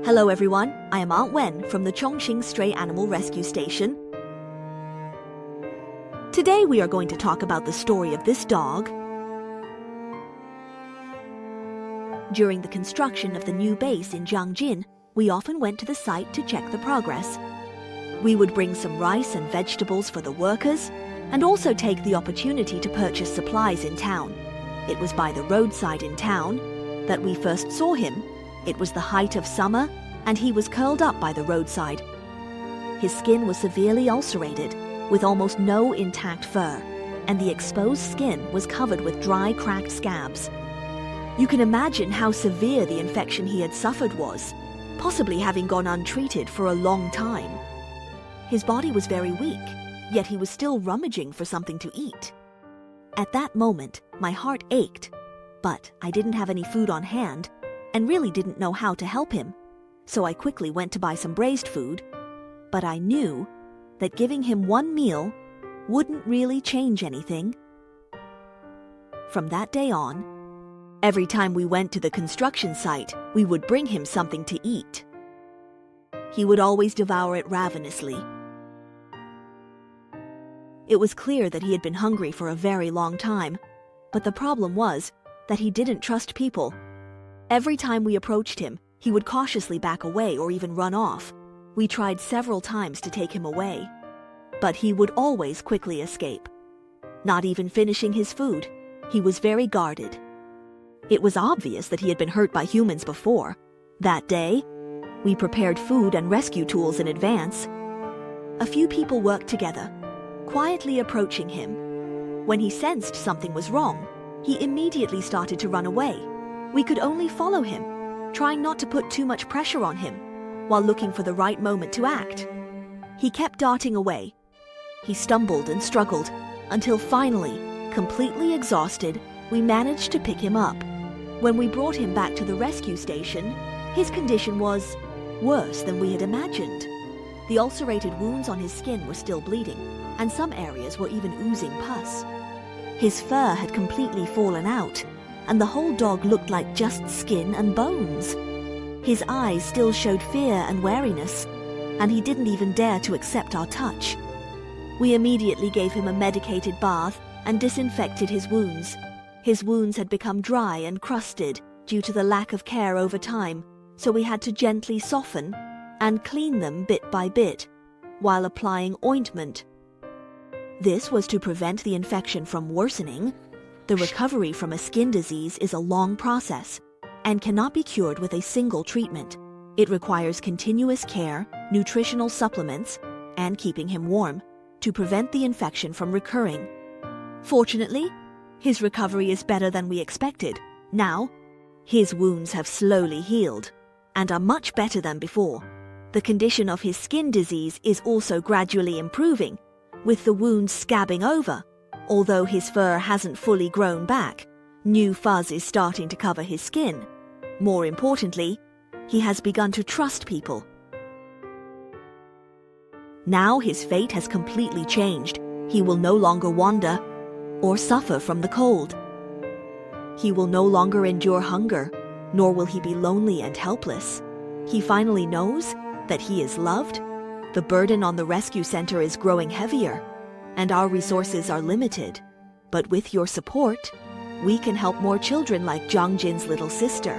Hello everyone, I am Aunt Wen from the Chongqing Stray Animal Rescue Station. Today we are going to talk about the story of this dog. During the construction of the new base in Jiangjin, we often went to the site to check the progress. We would bring some rice and vegetables for the workers, and also take the opportunity to purchase supplies in town. It was by the roadside in town that we first saw him. It was the height of summer, and he was curled up by the roadside. His skin was severely ulcerated, with almost no intact fur, and the exposed skin was covered with dry, cracked scabs. You can imagine how severe the infection he had suffered was, possibly having gone untreated for a long time. His body was very weak, yet he was still rummaging for something to eat. At that moment, my heart ached, but I didn't have any food on hand, and really didn't know how to help him, so I quickly went to buy some braised food. But I knew that giving him one meal wouldn't really change anything. From that day on, every time we went to the construction site, we would bring him something to eat. He would always devour it ravenously. It was clear that he had been hungry for a very long time, but the problem was that he didn't trust people. Every time we approached him, he would cautiously back away or even run off. We tried several times to take him away, but he would always quickly escape. Not even finishing his food, he was very guarded. It was obvious that he had been hurt by humans before. That day, we prepared food and rescue tools in advance. A few people worked together, quietly approaching him. When he sensed something was wrong, he immediately started to run away. We could only follow him, trying not to put too much pressure on him, while looking for the right moment to act. He kept darting away. He stumbled and struggled, until finally, completely exhausted, we managed to pick him up. When we brought him back to the rescue station, his condition was worse than we had imagined. The ulcerated wounds on his skin were still bleeding, and some areas were even oozing pus. His fur had completely fallen out, and the whole dog looked like just skin and bones. His eyes still showed fear and wariness, and he didn't even dare to accept our touch. We immediately gave him a medicated bath and disinfected his wounds. His wounds had become dry and crusted due to the lack of care over time, so we had to gently soften and clean them bit by bit, while applying ointment. This was to prevent the infection from worsening. The recovery from a skin disease is a long process and cannot be cured with a single treatment. It requires continuous care, nutritional supplements, and keeping him warm to prevent the infection from recurring. Fortunately, his recovery is better than we expected. Now, his wounds have slowly healed and are much better than before. The condition of his skin disease is also gradually improving, with the wounds scabbing over. Although his fur hasn't fully grown back, new fuzz is starting to cover his skin. More importantly, he has begun to trust people. Now his fate has completely changed. He will no longer wander or suffer from the cold. He will no longer endure hunger, nor will he be lonely and helpless. He finally knows that he is loved. The burden on the rescue center is growing heavier, and our resources are limited. But with your support, we can help more children like Jiangjin's little sister.